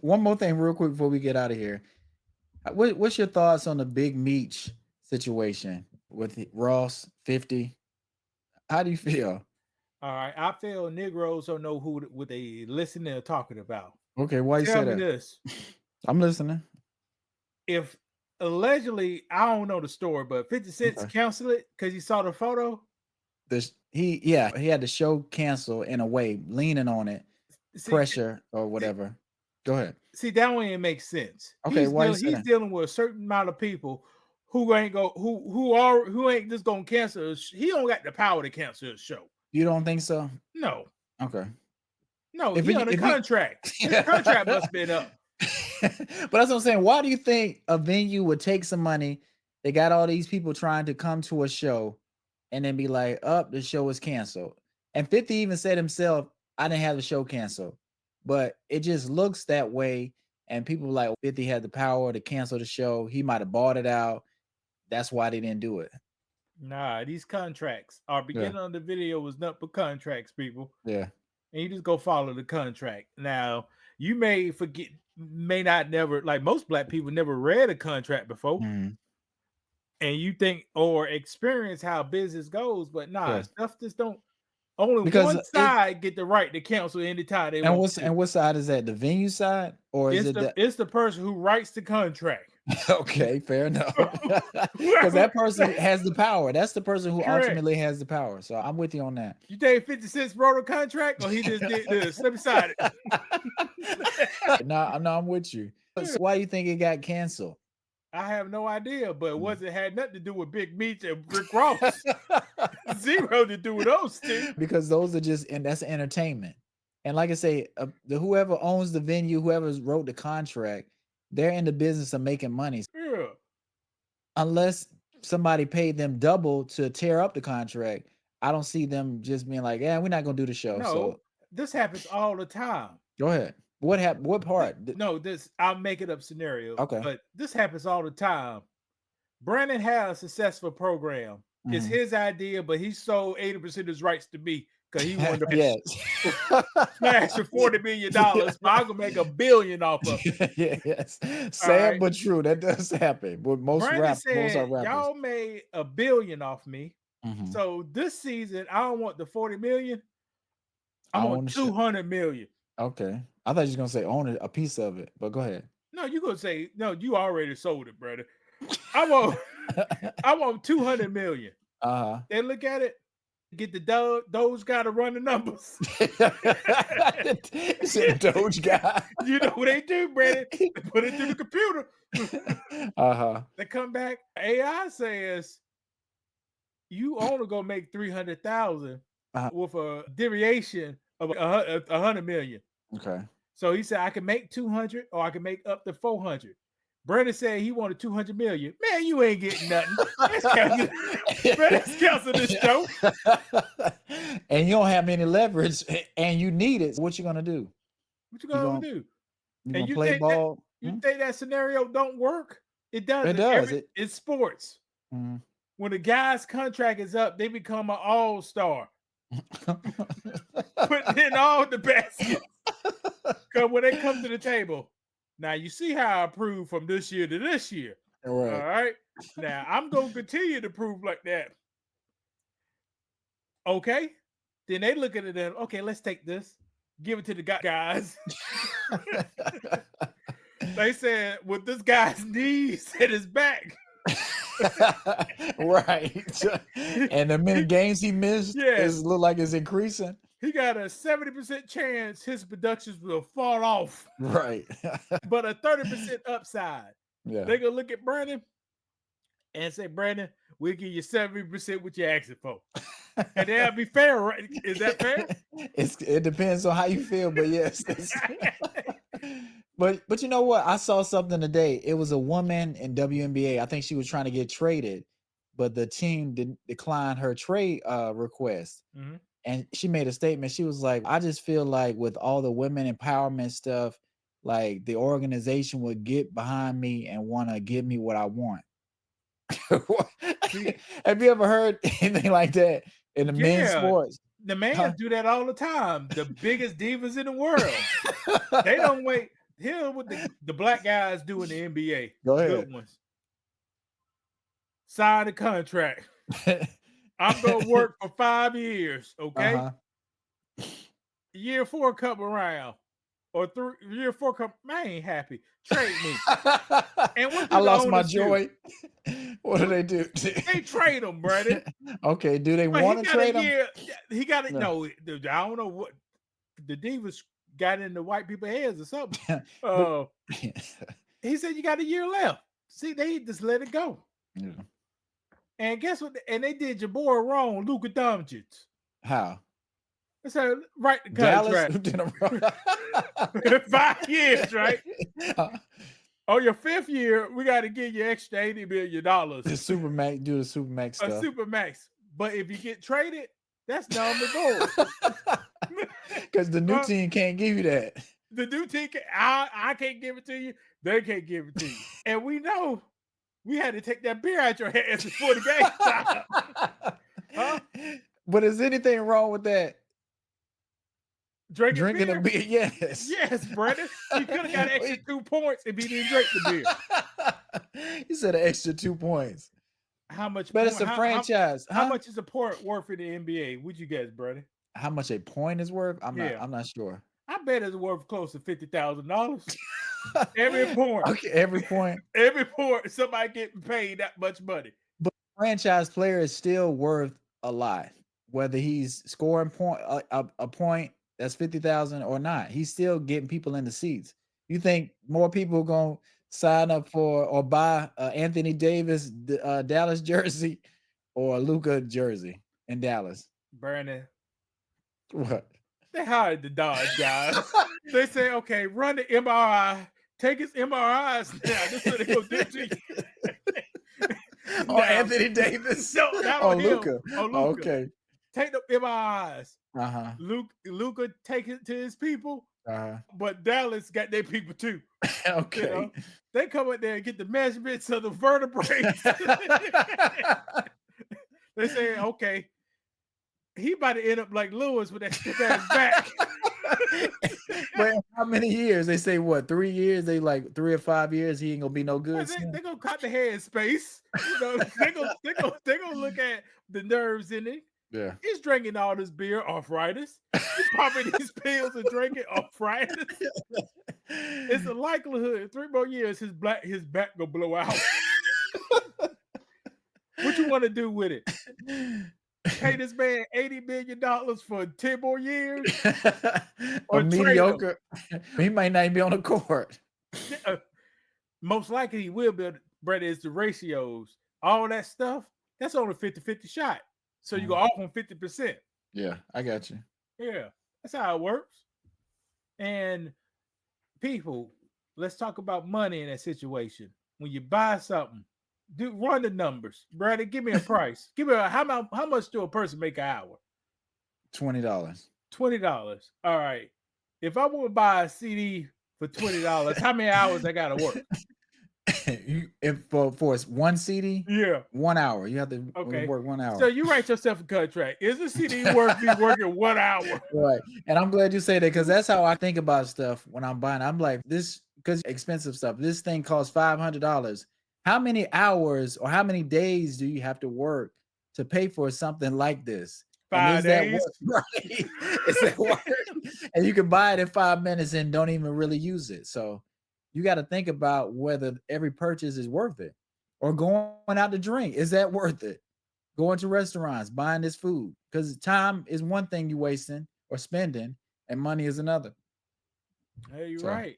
One more thing, real quick, before we get out of here. What's your thoughts on the big Meech situation with Ross 50? How do you feel? All right, I feel Negroes don't know what they listening or talking about. Okay, why you Tell say me that? this: I'm listening. if allegedly, I don't know the story, but 50 Cent's Okay. canceled it because he saw the photo. He had the show canceled in a way, leaning on it, See, pressure or see, whatever. Go ahead. see, that one ain't make sense. Okay, why you say He's that? dealing with a certain amount of people who ain't just gonna cancel. He don't got the power to cancel his show. You don't think so? No, Okay. no, If he you on a if you contract. His contract must have been up. But that's what I'm saying. Why do you think a venue would take some money? They got all these people trying to come to a show and then be like, up, the show is canceled. And 50 even said himself, I didn't have the show canceled. But it just looks that way. And people were like, 50 had the power to cancel the show. He might have bought it out. That's why they didn't do it. Nah, these contracts. Our Yeah. beginning of the video was not for contracts, people. Yeah. And you just go follow the contract. Now, you may not never, like most black people, never read a contract before, Mhm. and you think or experience how business goes, but nah, Yeah. stuff just don't. Only Because one it side get the right to cancel anytime they and want what's to. and what side is that? The venue side? Or is it the It's the person who writes the contract. Okay, fair enough. Because Whoever, that person has the power. That's the person who correct. ultimately has the power. So I'm with you on that. You think 50 Cent wrote a contract, or he just did this? Let me sign it. No, I'm with you. So why do you think it got canceled? I have no idea, but it Mm. wasn't had nothing to do with Big Meech and Rick Ross. Zero to do with those two. Because those are just and that's entertainment. And like I say, the whoever owns the venue, whoever wrote the contract, they're in the business of making money. Yeah. Unless somebody paid them double to tear up the contract, I don't see them just being like, "Yeah, we're not gonna do the show." No, So this happens all the time. go ahead. What happened? What part? No, this I'll make it up scenario, Okay. but this happens all the time. Brandon had a successful program. It's Mhm. his idea, but he sold 80% of his rights to me because he wanted to Yes. smash for $40 million, but I'm gonna make $1 billion off of it. Yes. All Sad right. but true. That does happen. But Brandon most are said, rappers. y'all made $1 billion off me. Mhm. So this season, I don't want the 40 million. I I want own the shit. 200 million. Okay. I thought you was gonna say own a piece of it, but go ahead. No, you gonna say, no, you already sold it, brother. I want I want 200 million. Uh-huh. They look at it, get the those gotta run the numbers. You said Doge guy. You know what they do, Brandon? They put it through the computer. Uh-huh. They come back. AI says you only gonna make 300,000 Uh-huh. with a deviation of 100 million. Okay. So he said I can make 200 or I can make up to 400. Brandon said he wanted 200 million. Man, you ain't getting nothing. Let's cancel. Man, let's cancel this show. And you don't have any leverage and you need it. So what you gonna do? What you You gonna gonna do? you And gonna play ball? you think that scenario don't work? It does It it does. every It it's sports. Mhm. When a guy's contract is up, they become an all-star, putting in all the baskets. Because when they come to the table, now you see how I prove from this year to this year. All All right. right. Now I'm gonna continue to prove like that. Okay. Then they look at it and okay, let's take this, give it to the guys. They said with this guy's knees and his back. Right. And the many games he missed Yeah, is look like it's increasing. he got a 70% chance his productions will fall off, Right. but a 30% upside. Yeah. They gonna look at Brandon and say, Brandon, we'll give you 70% what you're asking for. And that'll be fair, right? Is that fair? It depends on how you feel, but yes. But you know what? I saw something today. It was a woman in WNBA. I think she was trying to get traded, but the team declined her trade request. Mhm. And she made a statement. She was like, I just feel like with all the women empowerment stuff, like the organization would get behind me and want to give me what I want. See, Have you ever heard anything like that in the men's yeah, sports? the Huh? mans do that all the time. The biggest divas in the world. They don't wait. Here's what the black guys do in the NBA. Go ahead. Good ones. Sign a contract. I'm gonna work for 5 years. Okay. Uh-huh. Year 4 come around. Or year 4 come. I ain't happy. Trade me. And what I do the lost my owners do? joy. What do they do? They trade them, brother. Okay, do they But he want to got a trade them? year. He got it. No. No, I don't know what the divas got in the white people's heads or something. But He said you got a year left. See, they just let it go. yeah. And guess what? And they did your boy wrong, Luka Doncic. How? They said write the Dallas? contract. Who did them wrong? 5 years, right? Uh, On your 5th year, we got to give you extra $80 million. the Supermax, do the Supermax A stuff. super max. But if you get traded, that's non-negotiable. Because the new team can't give you that. The new team, I can't give it to you. They can't give it to you. And we know we had to take that beer out your hands before the game started. Huh? But is anything wrong with that? Drinking a beer? Yes. Yes, Brandon. You could have got an extra 2 points if you didn't drink the beer. You said an extra 2 points. How much? But it's a franchise. How much is a point worth in the NBA? Would you guess, Brandon? How much a point is worth? I'm not sure. I bet it's worth close to $50,000. Every point. Okay, every point. Every point, somebody getting paid that much money. But franchise player is still worth a lot, whether he's scoring a point that's 50,000 or not. He's still getting people in the seats. You think more people gonna sign up for or buy Anthony Davis Dallas jersey or Luka jersey in Dallas? Brandon, What? they hired the Dodge guys. They say, okay, run the MRI, take his MRIs now. This is what they gonna do to you. Oh, Anthony Davis. No, not Oh, on him. Luka. On Luka. Oh, okay. Take the MRIs. Uh-huh. Luka take it to his people, Uh-huh. but Dallas got their people too. Okay. You know? They come up there and get the measurements of the vertebrae. They say, okay, he about to end up like Lewis with that stiff ass back. But how many years? They say what? 3 years? They like 3 or 5 years. He ain't gonna be no good. They're gonna cut the head space. You know, they're gonna look at the nerves in it. Yeah. He's drinking all this beer, arthritis. He's popping these pills and drinking arthritis. It's a likelihood 3 more years his back gonna blow out. What you want to do with it? Pay this man $80 million for 10 more years? Or mediocre. He might not even be on the court. Most likely he will be. Brother, is the ratios. All that stuff, that's on a 50-50 shot. So you go off on 50%. Yeah, I got you. Yeah, that's how it works. And people, let's talk about money in that situation. When you buy something, run the numbers, brother. Give me a price. Give me how much do a person make an hour? $20. $20. All right. If I want to buy a CD for $20, how many hours I gotta work? If for one CD, 1 hour. You have to work 1 hour. So you write yourself a contract. Is the CD worth me working 1 hour? Right. And I'm glad you say that because that's how I think about stuff when I'm buying. I'm like, this because expensive stuff. This thing costs $500. How many hours or how many days do you have to work to pay for something like this? 5 days. Right. Is that work? And you can buy it in 5 minutes and don't even really use it. So you got to think about whether every purchase is worth it. Or going out to drink. Is that worth it? Going to restaurants, buying this food. Because time is one thing you're wasting or spending, and money is another. Hey, you're right.